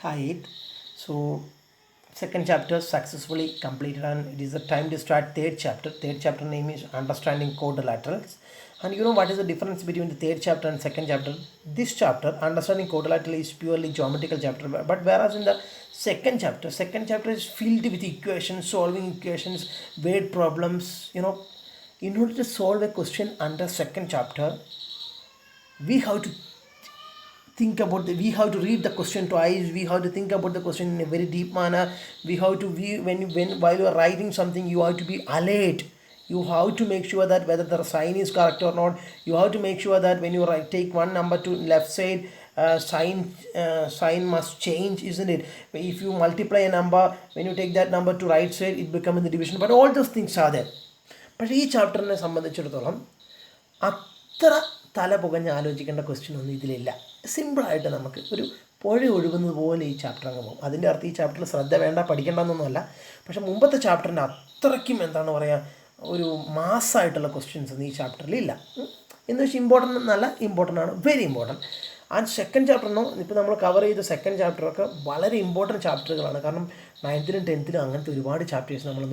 Hi. So second chapter successfully completed, and it is the time to start third chapter. Third chapter name is understanding quadrilaterals. And you know what is the difference between the third chapter and second chapter? This chapter, understanding quadrilateral, is purely geometrical chapter, but whereas in the second chapter is filled with equations, solving equations, word problems. In order to solve a question under second chapter, we have to we have to read the question twice. We have to think about the question in a very deep manner. We have to when while you are writing something, you have to be alert. You have to make sure that whether the sign is correct or not. You have to make sure that when you take one number to left side, sign must change, isn't it? If you multiply a number, when you take that number to right side, it becomes the division. But all those things are there. പക്ഷേ ഈ ചാപ്റ്ററിനെ സംബന്ധിച്ചിടത്തോളം അത്ര തല പുകഞ്ഞ് ആലോചിക്കേണ്ട question ഒന്നും ഇതിലില്ല. സിമ്പിളായിട്ട് നമുക്ക് ഒരു പുഴ ഒഴുകുന്നത് പോലെ ഈ ചാപ്റ്റർ അങ്ങ് പോകും. അതിൻ്റെ അർത്ഥം ഈ ചാപ്റ്ററിൽ ശ്രദ്ധ വേണ്ട, പഠിക്കേണ്ടെന്നൊന്നുമല്ല. പക്ഷേ മുമ്പത്തെ ചാപ്റ്ററിൻ്റെ അത്രയ്ക്കും എന്താണ് പറയുക, ഒരു മാസ്സായിട്ടുള്ള ക്വസ്റ്റ്യൻസ് ഒന്നും ഈ ചാപ്റ്ററിലില്ല. എന്ന് വെച്ചാൽ ഇമ്പോർട്ടൻ്റ് എന്നല്ല, ഇമ്പോർട്ടൻ്റ് ആണ്, വെരി ഇമ്പോർട്ടൻറ്റ്. ആൻഡ് സെക്കൻഡ് ചാപ്റ്ററിനോ ഇപ്പോൾ നമ്മൾ കവർ ചെയ്ത സെക്കൻഡ് ചാപ്റ്ററൊക്കെ വളരെ ഇമ്പോർട്ടൻറ്റ് ചാപ്റ്ററുകളാണ്. കാരണം 9th-ലും 10th-ലും അങ്ങനത്തെ ഒരുപാട് ചാപ്റ്റേഴ്സ് നമ്മൾ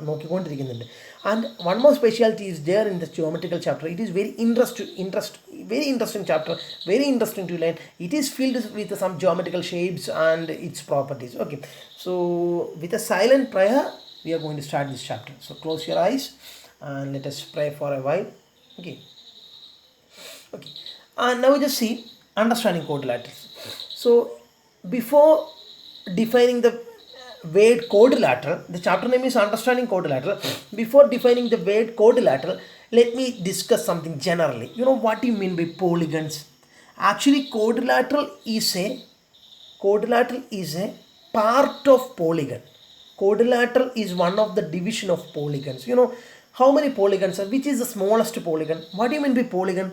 നോക്കിക്കൊണ്ടിരിക്കുന്നുണ്ട്. And one more speciality is there in the geometrical chapter. It is very interesting chapter, very interesting to learn. It is filled with some geometrical shapes and its properties. Okay, so with a silent prayer, we are going to start this chapter. So close your eyes and let us pray for a while. Okay. And now we just see understanding quadrilaterals. So before defining the word quadrilateral, the chapter name is understanding quadrilateral. Before defining the word quadrilateral, let me discuss something generally. You know what you mean by polygons? Actually, quadrilateral is a part of polygon. Quadrilateral is one of the division of polygons. You know how many polygons are? Which is the smallest polygon? What do you mean by polygon?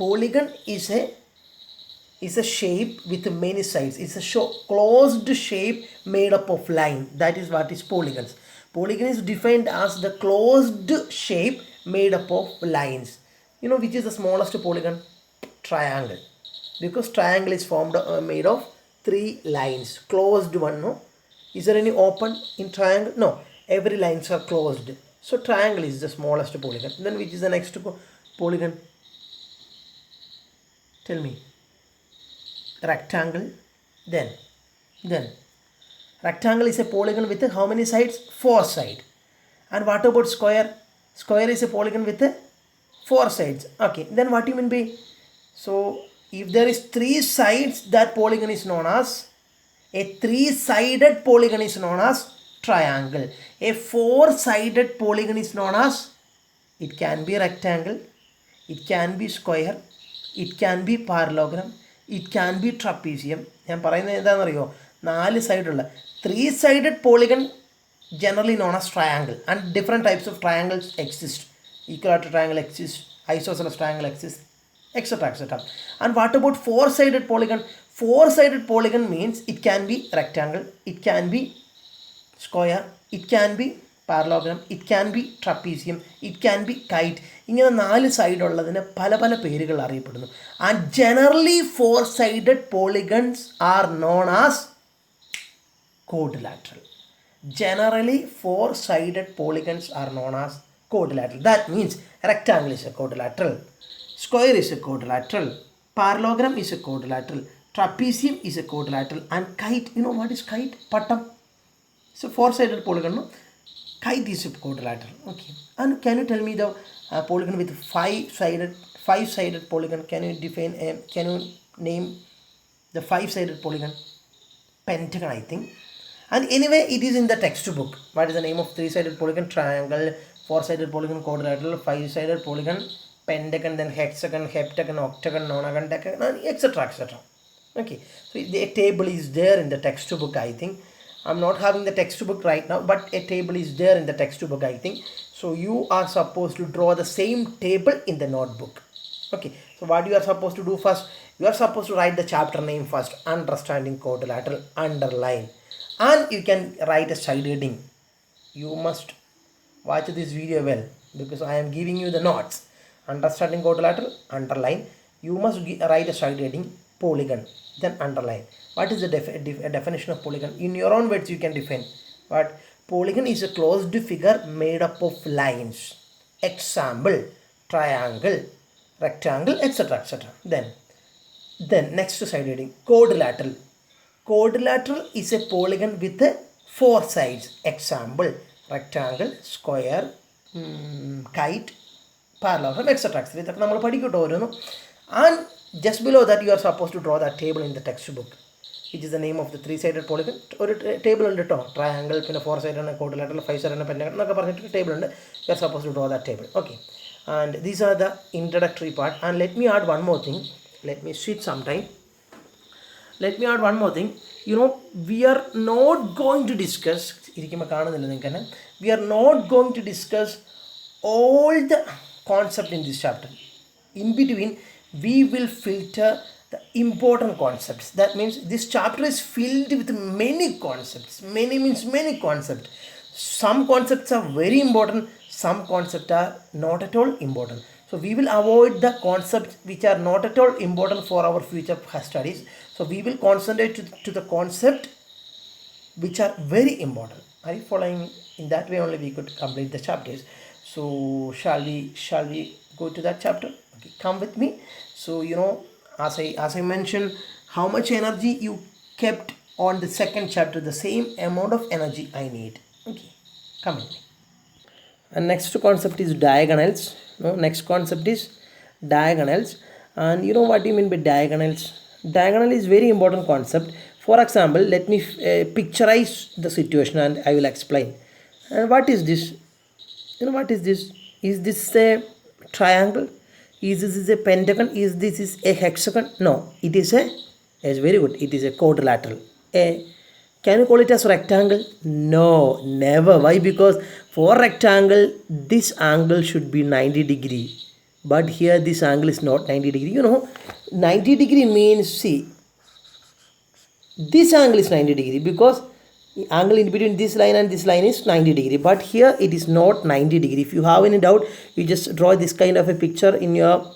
Polygon is a shape with many sides. It's a closed shape made up of line. That is what is polygons. Polygon is defined as the closed shape made up of lines. You know which is the smallest polygon? Triangle. Because triangle is made of 3 lines. Closed one, no? Is there any open in triangle? No. Every lines are closed. So triangle is the smallest polygon. Then which is the next polygon? Tell me. Rectangle. Then rectangle is a polygon with how many sides? 4 sides. And what about square? Square is a polygon with 4 sides. Okay, then what do you mean by? So if there is 3 sides, that polygon is known as a 3-sided polygon is known as triangle. A 4-sided polygon is known as, it can be rectangle, it can be square, it can be parallelogram, it can be trapezium. ഞാൻ പറയുന്നത് എന്താണെന്നറിയോ? 4 സൈഡുള്ള 3-sided polygon generally known as triangle, and different types of triangles exist. Equilateral triangle exists, isosceles triangle exists, etc. And what about 4-sided polygon? 4-sided polygon means it can be rectangle, it can be square, it can be parallelogram, it can be trapezium, it can be kite. ഇങ്ങനെ 4 side ഉള്ളതിന് പല പല പേരുകൾ അറിയപ്പെടുന്നു. And generally 4-sided polygons are known as quadrilateral. Generally 4-sided polygons are known as quadrilateral. That means rectangle is a quadrilateral, square is a quadrilateral, parallelogram is a quadrilateral, trapezium is a quadrilateral, and kite, you know what is kite? Pattam. So 4-sided polygon, no? Kite is a quadrilateral. Okay. And can you tell me the polygon with 5-sided polygon? Can you name the 5-sided polygon? Pentagon, I think. And anyway, it is in the textbook. What is the name of 3-sided polygon? Triangle. 4-sided polygon, quadrilateral. 5-sided polygon, pentagon, then hexagon, heptagon, octagon, nonagon, decagon, etc. Okay. So the table is there in the textbook, I think. I'm not having the textbook right now, but a table is there in the textbook, I think. So you are supposed to draw the same table in the notebook. Okay. So what you are supposed to do first? You are supposed to write the chapter name first. Understanding quadrilateral, underline. And you can write a side heading. You must watch this video well, because I am giving you the notes. Understanding quadrilateral, underline. You must write a side heading. polygon, then underline. What is the definition of polygon? In your own words you can define. But polygon is a closed figure made up of lines. Example, triangle, rectangle, etc. etc. Then next side heading, quadrilateral. Quadrilateral is a polygon with 4 sides. Example, rectangle, square, kite, parallelogram, etc. And just below that you are supposed to draw that table in the textbook, which is the name of the 3-sided polygon. Or table under triangle, 4-sided, quadrilateral, 5-sided, pentagon, table under. You are supposed to draw that table. Okay. And these are the introductory part. And let me add one more thing. Let me switch sometime. Let me add one more thing. We are not going to discuss. We are not going to discuss all the concept in this chapter. In between, we will filter the important concepts. That means this chapter is filled with many concepts. Many means many concepts. Some concepts are very important. Some concepts are not at all important. So we will avoid the concepts which are not at all important for our future studies. So we will concentrate to the concept which are very important. Are you following me? In that way only we could complete the chapters. So shall we go to that chapter? Okay, come with me. So as I mentioned, how much energy you kept on the second chapter, the same amount of energy I need. Okay, come with me. And next concept is diagonals. Next concept is diagonals. And you know what you mean by diagonals? Diagonal is very important concept. For example, let me picturize the situation and I will explain. And what is this? What is this? Is this a triangle? Is this a pentagon? Is this a hexagon? No, it is yes, very good. It is a quadrilateral. Can you call it as rectangle? No, never. Why? Because for rectangle, this angle should be 90 degree. But here this angle is not 90 degree. 90 degree means, see, this angle is 90 degree because the angle in between this line and this line is 90 degree. But here it is not 90 degree. If you have any doubt, you just draw this kind of a picture in your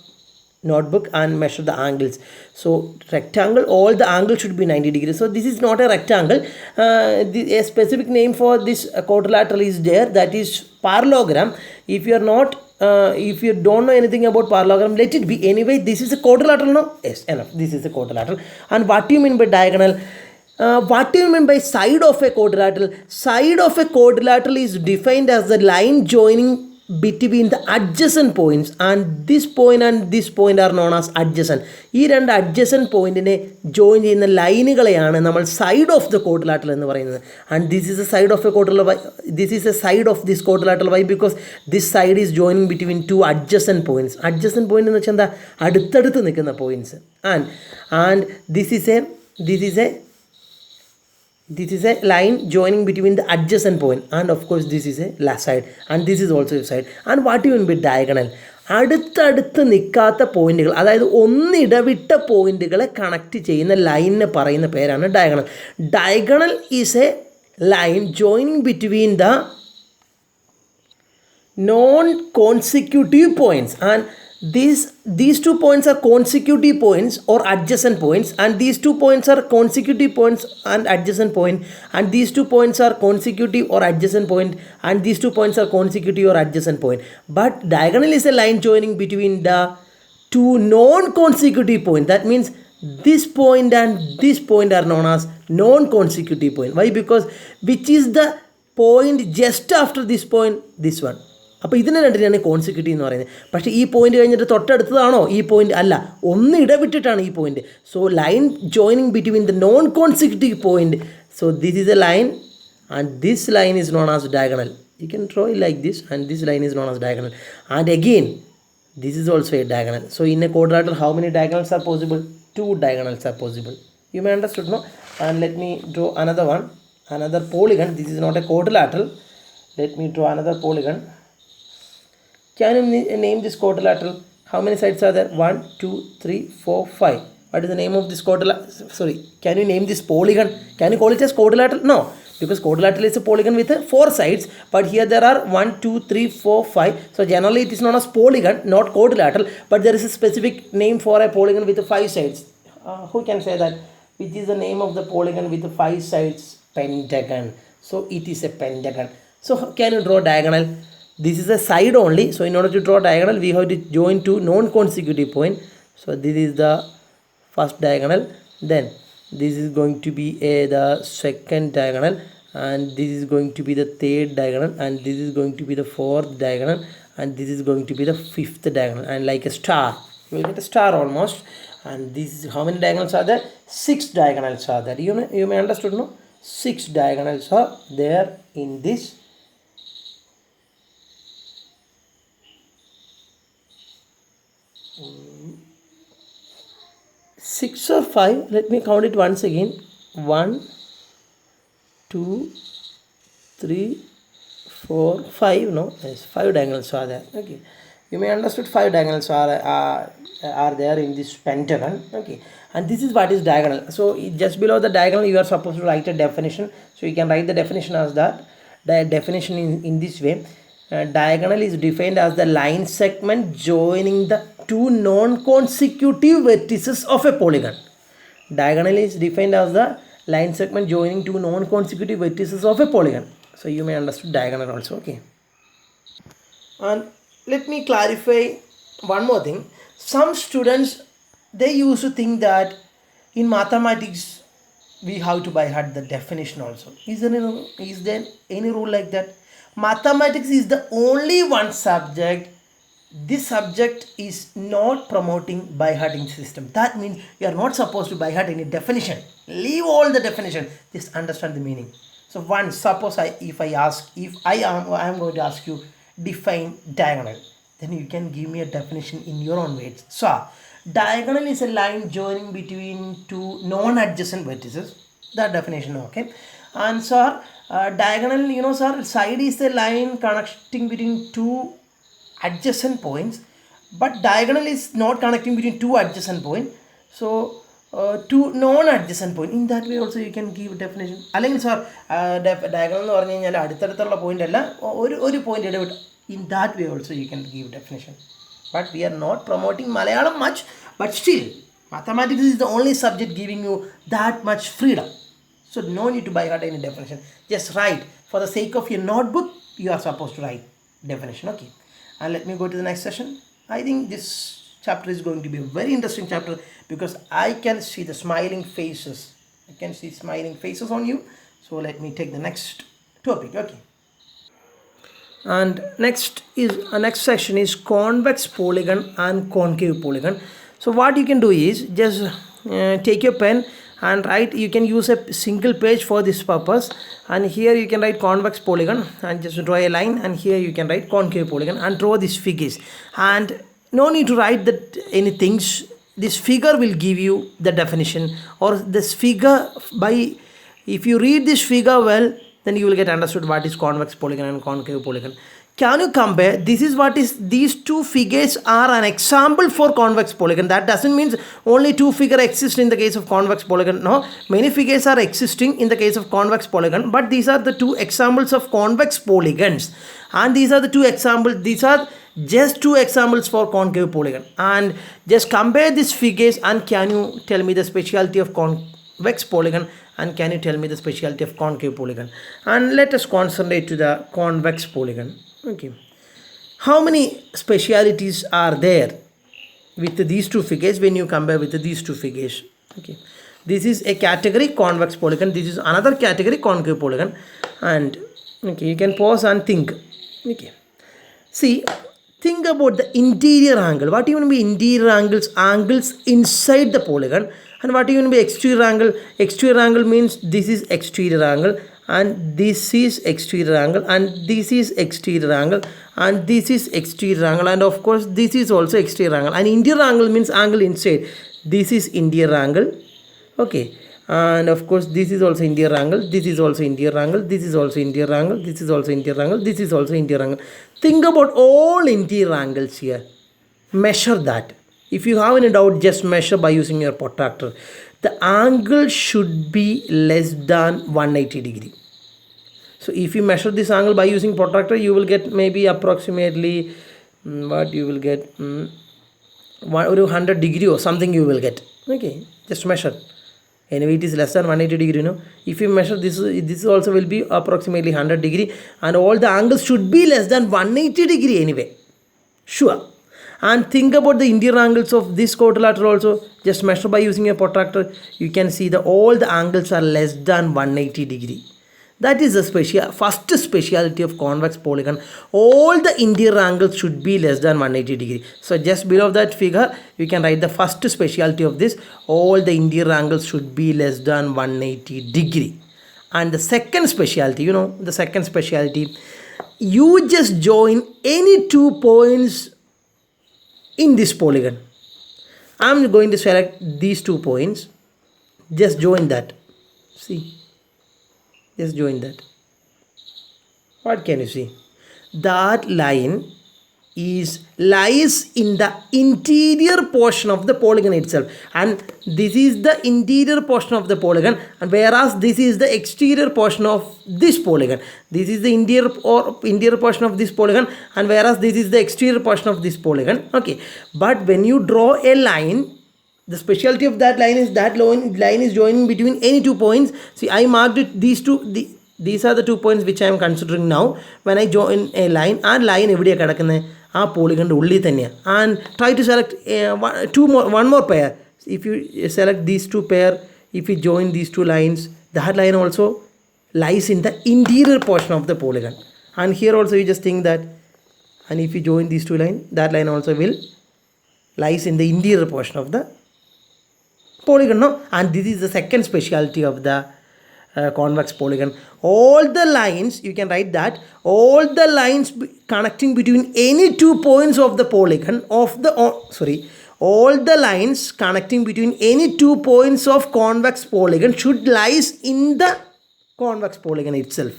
notebook and measure the angles. So rectangle, all the angles should be 90 degrees. So this is not a rectangle. A specific name for this quadrilateral is there, that is parallelogram. If you are not if you don't know anything about parallelogram, let it be. Anyway, this is a quadrilateral, no? Yes, enough. This is a quadrilateral. And what do you mean by diagonal? What do you mean by side of a quadrilateral? Side of a quadrilateral is defined as the line joining between the adjacent points, and this point are known as adjacent. ഈ രണ്ട് adjacent പോയിന്റിനെ join ചെയ്യുന്ന ലൈനുകളെയാണ് നമ്മൾ side of the quadrilateral എന്ന് പറയുന്നത്. And this is a side of a quadrilateral. This is a side of this quadrilateral. Why? Because this side is joining between two adjacent points. Adjacent point എന്ന് വെച്ചാൽ എന്താ? അടുത്തടുത്ത് നിൽക്കുന്ന points. And this is a line joining between the adjacent point, and of course this is a left side, and this is also a side. And what do you mean by diagonal? അടുത്തടുത്ത് നിൽക്കാത്ത പോയിന്റുകൾ, അതായത് ഒന്നിടവിട്ട പോയിന്റുകളെ connect ചെയ്യുന്ന ലൈനിനെ പറയുന്ന പേരാണ് diagonal. Diagonal is A line joining between the non consecutive points, and these 2 points are consecutive points or adjacent points, and these 2 points are consecutive points and adjacent point, and these 2 points are consecutive or adjacent point, and these 2 points are consecutive or adjacent point. But diagonal is a line joining between the two non-consecutive points. That means this point and this point are known as non-consecutive point. Why? Because which is the point just after this point? This one. അപ്പോൾ ഇതിനെ രണ്ടിനാണ് consecutive എന്ന് പറയുന്നത്. പക്ഷേ ഈ point കഴിഞ്ഞിട്ട് തൊട്ടടുത്തതാണോ ഈ point? അല്ല, ഒന്ന് ഇടവിട്ടിട്ടാണ് ഈ point. So line joining between the non consecutive point. So this is A line and this line is known as diagonal. You can draw it like this, and this line is known as diagonal. And again this is also A diagonal. So in A quadrilateral how many diagonals are possible? 2 diagonals are possible. You may understood, no? And let me draw another one, another polygon. This is not a quadrilateral. Let me draw another polygon. Can you name this quadrilateral? How many sides are there? 1, 2, 3, 4, 5. What is the name of this quadrilateral? Sorry, can you name this polygon? Can you call it as quadrilateral? No, because quadrilateral is a polygon with 4 sides, but here there are 1, 2, 3, 4, 5. So generally it is known as polygon, not quadrilateral, but there is a specific name for a polygon with 5 sides. who can say that which is the name of the polygon with the 5 sides? Pentagon. So it is a pentagon. So can you draw diagonal? This is a side only, so in order to draw diagonal we have to join two non-consecutive point. So this is the first diagonal, then this is going to be the second diagonal, and this is going to be the third diagonal, and this is going to be the fourth diagonal, and this is going to be the fifth diagonal, and like a star, you will get a star almost. And this is how many diagonals are there? 6 diagonals are there. You may understood, no? 6 diagonals are there in this 6 or 5. Let me count it once again. 1, 2, 3, 4, 5. No, yes, 5 diagonals are there. Okay, you may understood 5 diagonals are there in this pentagon. Okay, and this is what is diagonal. So just below the diagonal you are supposed to write a definition. So you can write the definition as that. The definition in this way. Diagonal is defined as the line segment joining the two non-consecutive vertices of a polygon. Diagonal is defined as the line segment joining two non-consecutive vertices of a polygon. So you may understand diagonal also. Okay. And let me clarify one more thing. Some students, they used to think that in mathematics we have to by heart the definition also. Is there any rule like that? Mathematics is the only one subject. This subject is not promoting by hearting system. That means you are not supposed to by heart any definition. Leave all the definition. Just understand the meaning. So once suppose I am going to ask you define diagonal, then you can give me a definition in your own words. So diagonal is a line joining between two non-adjacent vertices. That definition, okay. And sir, diagonal, sir, side is the line connecting between two adjacent points, but diagonal is not connecting between two adjacent points. So two non-adjacent point. In that way also you can give definition. അല്ലെങ്കിൽ sir, diagonal എന്ന് പറഞ്ഞു കഴിഞ്ഞാൽ അടുത്തടുത്തുള്ള point അല്ല, ഒരു point ഇടവിട്ട്. In that way also you can give definition. But we are not promoting Malayalam much, but still mathematics is the only subject giving you that much freedom. So no need to by heart any definition. Just write. For the sake of your notebook, you are supposed to write definition. Okay. And let me go to the next session. I think this chapter is going to be a very interesting chapter because I can see the smiling faces. I can see smiling faces on you. So let me take the next topic. Okay. And next section is convex polygon and concave polygon. So what you can do is just take your pen and write. You can use a single page for this purpose, and here you can write convex polygon and just draw a line, and here you can write concave polygon and draw these figures. And no need to write that anything. This figure will give you the definition, or this figure, by if you read this figure well, then you will get understood what is convex polygon and concave polygon. Can you compare? This is what is, these two figures are an example for convex polygon. That doesn't mean only two figures exist in the case of convex polygon. No, many figures are existing in the case of convex polygon, but these are the two examples of convex polygons, and these are the two examples. These are just two examples for concave polygon. And just compare these figures, and can you tell me the speciality of convex polygon, and can you tell me the speciality of concave polygon? And let us concentrate to the convex polygon. Okay, how many specialities are there with these two figures when you compare with these two figures? Okay, this is a category convex polygon, this is another category concave polygon. And okay, you can pause and think. Okay, see, think about the interior angle. What even be interior angles? Angles inside the polygon. And what even be exterior angle? Exterior angle means this is exterior angle, and this is exterior angle, and this is exterior angle, and this is exterior angle, and of course this is also exterior angle. And interior angle means angle inside. This is interior angle. Okay, and of course this is also interior angle, this is also interior angle, this is also interior angle, this is also interior angle, this is also interior angle. Think about all interior angles here. Measure that. If you have any doubt, just measure by using your protractor. The angle should be less than 180 degree. So if you measure this angle by using protractor, you will get maybe approximately what you will get 100 degree or something you will get. Okay, Just measure. Anyway, it is less than 180 degree, you know. If you measure this also will be approximately 100 degree, and all the angles should be less than 180 degree anyway. Sure. And think about the interior angles of this quadrilateral also. Just measure by using a protractor. You can see that all the angles are less than 180 degree. That is the first speciality of convex polygon. All the interior angles should be less than 180 degree. So just below that figure, you can write the first speciality of this. All the interior angles should be less than 180 degree. And the second speciality, you know, the second speciality, you just join any 2 points in this polygon. I'm going to select these 2 points. Just join that. See. Just join that. What can you see? That line lies in the interior portion of the polygon itself, and this is the interior portion of the polygon, and whereas this is the exterior portion of this polygon. This is the interior portion of this polygon, and whereas this is the exterior portion of this polygon. Okay, but when you draw a line, the specialty of that line is that line is joining between any 2 points. See, I marked it, these are the 2 points which I am considering now. When I join a line, and line എവിടെയാണ് കിടക്കുന്നത്? ആ പോളിഗണിൻ്റെ ഉള്ളിൽ തന്നെയാണ്. And try to select one more pair. If you select these 2 pair, if you join these 2 lines, that line also lies in the interior portion of the polygon. And here also you just think that, and if you join these 2 lines, that line also will lies in the interior portion of the polygon, no? And this is the second speciality of the convex polygon. All the lines, you can write that, all the lines connecting between any 2 points of the polygon all the lines connecting between any 2 points of convex polygon should lies in the convex polygon itself,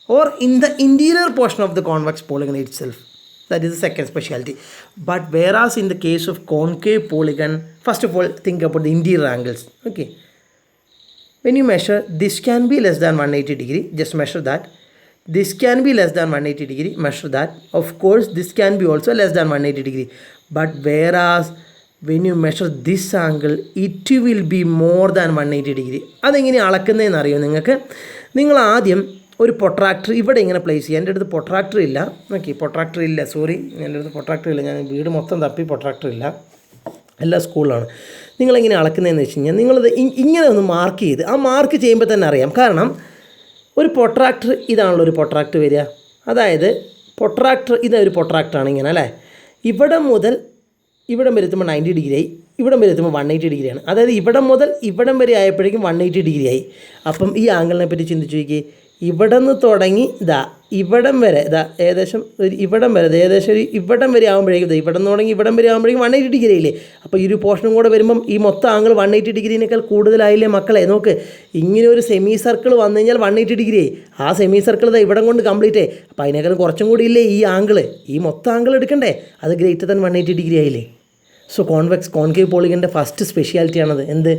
or in the interior portion of the convex polygon itself. That is the second specialty. But whereas in the case of concave polygon, first of all, think about the interior angles. Okay. When you measure, this can be less than 180 degree. Just measure that. This can be less than 180 degree. Measure that. Of course, this can be also less than 180 degree. But whereas when you measure this angle, it will be more than 180 degree. അതെങ്ങനെ അളക്കുന്നതെന്ന് അറിയോ നിങ്ങൾക്ക്? നിങ്ങൾ ആദ്യം ഒരു protractor ഇവിടെ ഇങ്ങനെ place ചെയ്യുക. എൻ്റെ അടുത്ത് പൊട്രാക്ടർ ഇല്ല. ഓക്കെ, പൊട്രാക്ടർ ഇല്ല, സോറി, എൻ്റെ അടുത്ത് പൊട്രാക്ടർ ഇല്ല. ഞാൻ വീട് മൊത്തം തപ്പി പൊട്രാക്ടർ ഇല്ല, എല്ലാ സ്കൂളിലാണ്. നിങ്ങളെങ്ങനെ അളക്കുന്നതെന്ന് വെച്ച് കഴിഞ്ഞാൽ നിങ്ങളത് ഇങ്ങനെ ഒന്ന് മാർക്ക് ചെയ്ത്, ആ മാർക്ക് ചെയ്യുമ്പോൾ തന്നെ അറിയാം. കാരണം ഒരു പൊട്രാക്ടർ, ഇതാണല്ലോ ഒരു പൊട്രാക്ടർ വരിക. അതായത് പൊട്രാക്ടർ, ഇതൊരു പൊട്രാക്ടറാണ് ഇങ്ങനെ അല്ലേ. ഇവിടം മുതൽ ഇവിടം വരെ എത്തുമ്പോൾ 90 ഡിഗ്രി ആയി, ഇവിടം വരെ എത്തുമ്പോൾ 180 ഡിഗ്രിയാണ്. അതായത് ഇവിടം മുതൽ ഇവിടം വരെ ആയപ്പോഴേക്കും 180 ഡിഗ്രി ആയി. അപ്പം ഈ ആംഗിളിനെ പറ്റി ചിന്തിച്ച് നോക്കി. ഇവിടെ നിന്ന് തുടങ്ങി ഇവിടം വരെ ഏകദേശം ഇവിടം വരെ ഏകദേശം ഒരു ഇവിടം വരെ ആകുമ്പോഴേക്കും ഇവിടെ നിന്ന് തുടങ്ങി ഇവിടം വരെ ആകുമ്പോഴേക്കും 180 ഡിഗ്രി ആയില്ലേ. അപ്പോൾ ഈ ഒരു പോർഷനും കൂടെ വരുമ്പം ഈ മൊത്തം ആംഗിൾ 180 ഡിഗ്രീനേക്കാൾ കൂടുതലായില്ലേ മക്കളെ. നോക്ക്, ഇങ്ങനെ ഒരു സെമി സർക്കിൾ വന്നു കഴിഞ്ഞാൽ 180 ഡിഗ്രി ആയി. ആ സെമി സർക്കിൾ ഇവിടം കൊണ്ട് കംപ്ലീറ്റ് ആയി. അപ്പോൾ അതിനേക്കാളും കുറച്ചും കൂടി ഇല്ലേ ഈ ആംഗിൾ, ഈ മൊത്തം ആംഗിൾ എടുക്കണ്ടേ, അത് ഗ്രേറ്റർ ദാൻ 180 ഡിഗ്രി ആയില്ലേ. സോ കോൺകേവ് പോളിഗൻ്റെ ഫസ്റ്റ് സ്പെഷ്യാലിറ്റിയാണത്. എന്ത്?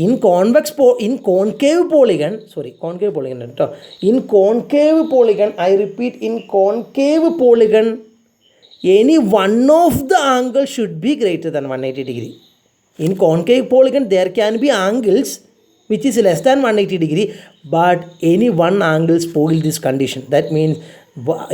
In concave polygon, I repeat, in concave polygon, any one of the angles should be greater than 180 degree. In concave polygon, there can be angles which is less than 180 degree, but any one angle spoil this condition. That means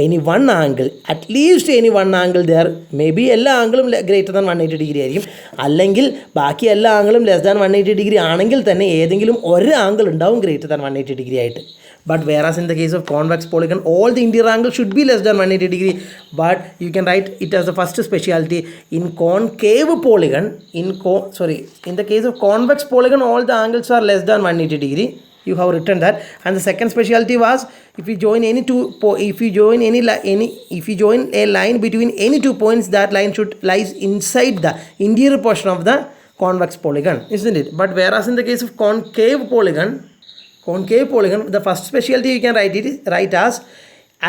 any one angle, at least any one angle there, maybe എല്ലാ ആംഗിളും greater than 180 degree ആയിരിക്കും, അല്ലെങ്കിൽ ബാക്കി എല്ലാ ആംഗിളും less than 180 degree ആണെങ്കിൽ തന്നെ ഏതെങ്കിലും ഒരു ആംഗിൾ ഉണ്ടാവും ഗ്രേറ്റർ ദാൻ 180 ഡിഗ്രി ആയിട്ട്. But whereas in the case of convex polygon, all the interior angles should be less than 180 degree. But you can write it as the first specialty. In concave polygon, in the case of convex polygon, all the angles are less than 180 degree. You have written that. And the second specialty was, if you join a line between any 2 points, that line should lies inside the interior portion of the convex polygon, isn't it? But whereas in the case of concave polygon, the first specialty you can write as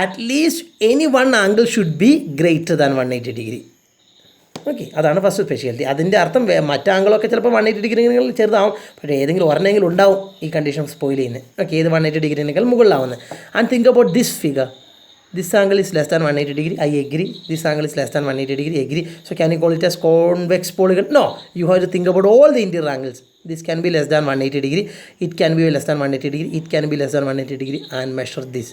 at least any one angle should be greater than 180 degree. Okay, അതാണ് first speciality. അതിൻ്റെ അർത്ഥം മറ്റു ആംഗിളൊക്കെ ചിലപ്പോൾ 180 ഡിഗ്രിനേക്കാൾ ചെറുതാവും, പക്ഷേ ഏതെങ്കിലും ഒരെണ്ണെങ്കിലും ഉണ്ടാവും ഈ condition spoil ചെയ്യുന്നത്. ഓക്കെ, ഇത് 180 ഡിഗ്രിനേക്കാൾ മുകളിലാവുന്നത്. And think about this figure. This angle is less than 180 degree, I agree. This angle is less than 180 degree, agree. So can you call it as convex polygon? No, you have to think about all the interior angles. This can be less than 180 degree, it can be less than 180 degree, it can be less than 180 degree, and measure this.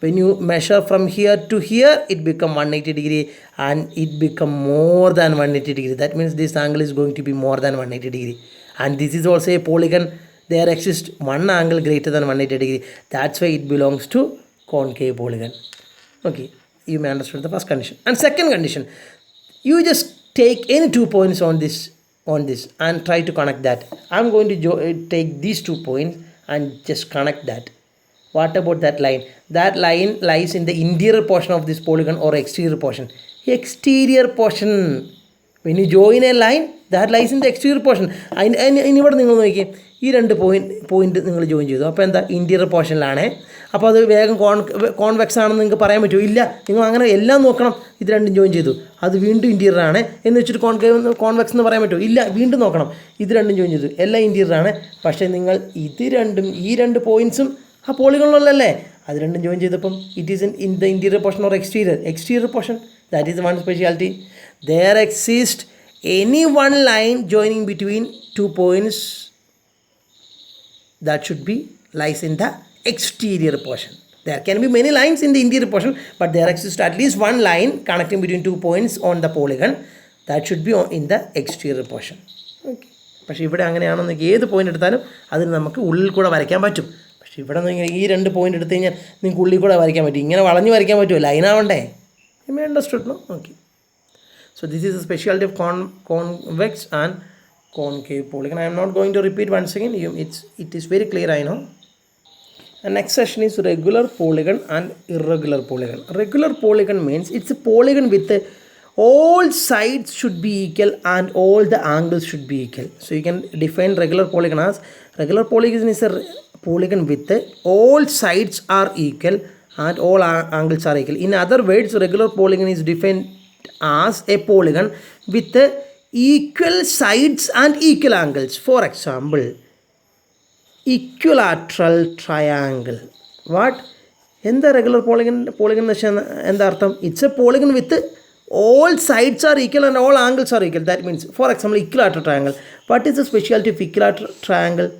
When you measure from here to here, it become 180 degree and it become more than 180 degree. That means this angle is going to be more than 180 degree. And this is also a polygon. There exists one angle greater than 180 degree. That's why it belongs to concave polygon. Okay, you may understand the first condition. And second condition, you just take any 2 points on this and try to connect that. I'm going to take these 2 points and just connect that. What about that line? That line lies in the interior portion of this polygon or exterior portion? Exterior portion. When you join a line, that lies in the exterior portion. ഇവിടെ നിങ്ങൾ നോക്കിയേ, ഈ 2 point നിങ്ങൾ join ചെയ്തു. അപ്പോൾ എന്താ, interior പോർഷനിലാണേ. അപ്പോൾ അത് വേഗം കോൺവെക്സ് ആണെന്ന് നിങ്ങൾക്ക് പറയാൻ പറ്റുമോ? ഇല്ല. നിങ്ങൾ അങ്ങനെ എല്ലാം നോക്കണം. ഇത് രണ്ടും ജോയിൻ ചെയ്തു, അത് വീണ്ടും ഇൻറ്റീരിയർ ആണ് എന്ന് വെച്ചിട്ട് കോൺവെക്സ് എന്ന് പറയാൻ പറ്റുമോ? ഇല്ല, വീണ്ടും നോക്കണം. ഇത് രണ്ടും ജോയിൻ ചെയ്തു, എല്ലാം ഇൻറ്റീരിയർ ആണ്. പക്ഷേ നിങ്ങൾ ഇത് രണ്ടും, ഈ 2 പോയിൻറ്റ്സും ആ പോളിഗോണിലല്ലേ, അത് രണ്ടും ജോയിൻ ചെയ്തപ്പം it is in the interior portion or exterior portion. That is one speciality. There exists any one line joining between 2 points that should be lies in the exterior portion. There can be many lines in the interior portion, but there exists at least one line connecting between 2 points on the polygon that should be in the exterior portion. Okay. പക്ഷേ ഇവിടെ അങ്ങനെയാണെന്നെങ്കിൽ ഏത് point എടുത്താലും അതിന് നമുക്ക് ഉള്ളിൽ കൂടെ വരയ്ക്കാൻ പറ്റും. പക്ഷേ ഇവിടെ നിങ്ങൾ ഈ 2 പോയിന്റ് എടുത്തു കഴിഞ്ഞാൽ നിങ്ങൾക്ക് ഉള്ളിൽ കൂടെ വരയ്ക്കാൻ പറ്റും. ഇങ്ങനെ വളഞ്ഞു വരയ്ക്കാൻ പറ്റുമോ? ലൈനാവണ്ടേ? You may understood, no? Okay. So this is a specialty of convex and concave polygon. I am not going to repeat once again. It is very clear, I know. The next section is regular polygon and irregular polygon. Regular polygon means it's a polygon with all sides should be equal and all the angles should be equal. So you can define regular polygon as is a polygon with all sides are equal and all angles are equal. In other words, regular polygon is defined as a polygon with equal sides and equal angles. For example, equilateral triangle. What? In the regular polygon എന്താ അർത്ഥം? It's a polygon with all sides are equal and all angles are equal. That means, for example, equilateral triangle. What is the specialty of equilateral triangle?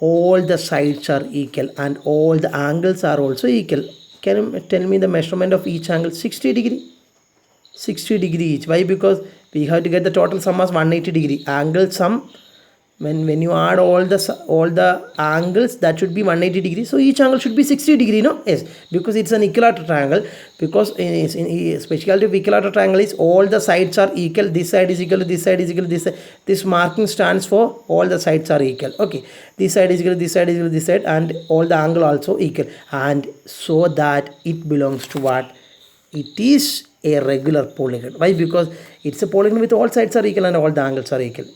All the sides are equal and all the angles are also equal. Can you tell me the measurement of each angle? 60 degree. 60 degree each. Why? Because we have to get the total sum as 180 degree. Angle sum, when you add all the angles, that should be 180 degree. So each angle should be 60 degree, no? Yes, because it's an equilateral triangle. Because in specialty of equilateral triangle is all the sides are equal. This side is equal to this side is equal to this side. This marking stands for all the sides are equal. Okay, this side is equal to this side is equal to this side, and all the angle also equal. And so that it belongs to what? It is a regular polygon. Why? Because it's a polygon with all sides are equal and all the angles are equal.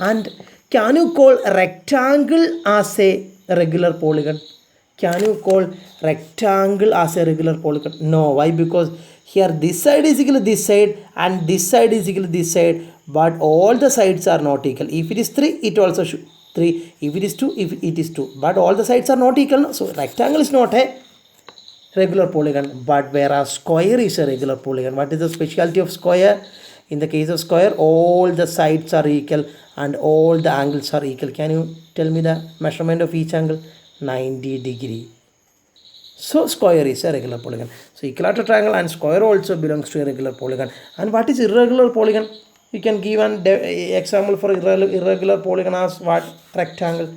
And can you call a rectangle as a regular polygon? Can you call rectangle as a regular polygon? No. Why? Because here this side is equal to this side and this side is equal to this side, but all the sides are not equal. If it is 3, it also should 3. If it is 2, if it is 2, but all the sides are not equal. So rectangle is not a regular polygon, but whereas square is a regular polygon. What is the specialty of square? In the case of square, all the sides are equal and all the angles are equal. Can you tell me the measurement of each angle? 90 degree. So square is a regular polygon. So equilateral triangle and square also belongs to a regular polygon. And what is irregular polygon? You can give an example for irregular polygon as what? Rectangle.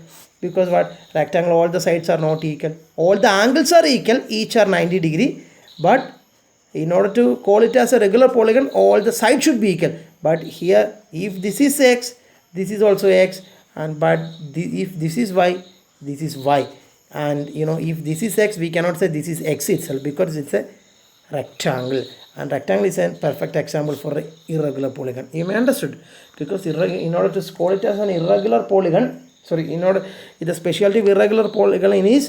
Because what? Rectangle, all the sides are not equal. All the angles are equal, each are 90 degree. But in order to call it as a regular polygon, all the sides should be equal. But here, if this is x, this is also x. And but if this is y, this is y. And if this is x, we cannot say this is x itself because it's a rectangle. And rectangle is a perfect example for an irregular polygon. You may understood. Because in order to call it as an irregular polygon, the specialty of irregular polygon is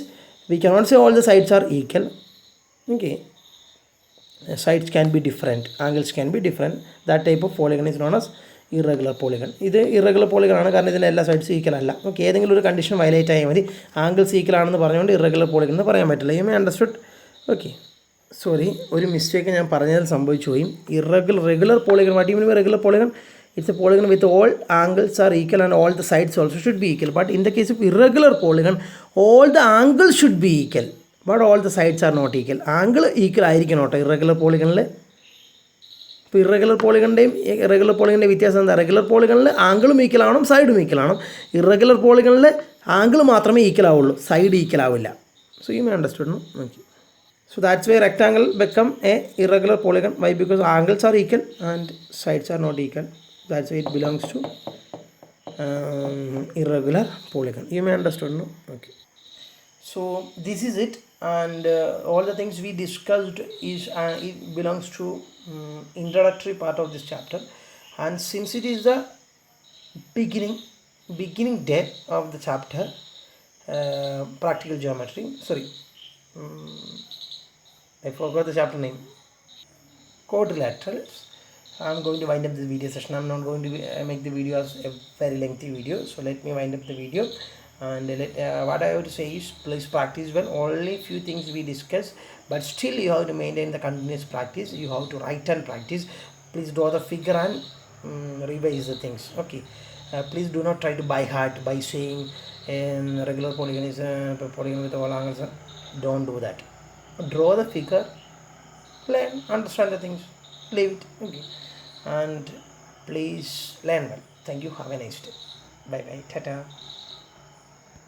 we cannot say all the sides are equal. Okay, sides can be different, angles can be different. That type of polygon is known as irregular polygon. This irregular polygon ആണ് കാരണം ഇതിൻ്റെ എല്ലാ സൈഡ്സും equal അല്ല. Okay, ഏതെങ്കിലും ഒരു condition violate ആയാൽ മതി. Angles equal ആണെന്ന് പറഞ്ഞുകൊണ്ട് ഇറഗുലർ പോളിഗൺ എന്ന് പറയാൻ പറ്റില്ല. You may understood. Okay sorry ഒരു മിസ്റ്റേക്ക് ഞാൻ പറഞ്ഞതിൽ സംഭവിച്ചു പോയി. Regular polygon, what you mean by regular polygon? It's a polygon with all angles are equal and all the sides also should be equal. But in the case of irregular polygon, all the angles should be equal, but all the sides are not equal. Angle equal ആയിരിക്കണം കേട്ടോ irregular പോളിഗണിൽ. ഇപ്പോൾ irregular പോളിഗണിൻ്റെയും regular പോളിഗണിൻ്റെ വ്യത്യാസം എന്താ? Regular പോളിഗണിൽ ആംഗിളും equal ആവണം, സൈഡും equal ആവണം. Irregular പോളിഗണിൽ ആംഗിൾ മാത്രമേ ഈക്വൽ ആവുള്ളൂ, സൈഡ് ഈക്വൽ ആവില്ല. So you may understood no? Okay. So that's why rectangle become a irregular polygon. Why? Because angles are equal and sides are not equal. That's why it belongs to irregular polygon. You may understand, no? Okay. So this is it, and all the things we discussed is it belongs to introductory part of this chapter. And since it is the beginning day of the chapter, practical geometry. Sorry. I forgot the chapter name. Quadrilaterals. I'm going to wind up this video session. I'm not going to make the video as a very lengthy video. So let me wind up the video. And what I have to say is, please practice well. Only few things we discuss, but still you have to maintain the continuous practice. You have to write and practice. Please draw the figure and revise the things. Okay. Please do not try to by heart by saying regular polygon is a polygon with all angles. Don't do that. Draw the figure, learn, understand the things, leave it. Okay. And please learn well. Thank you. Have a nice day. Bye bye. Tata.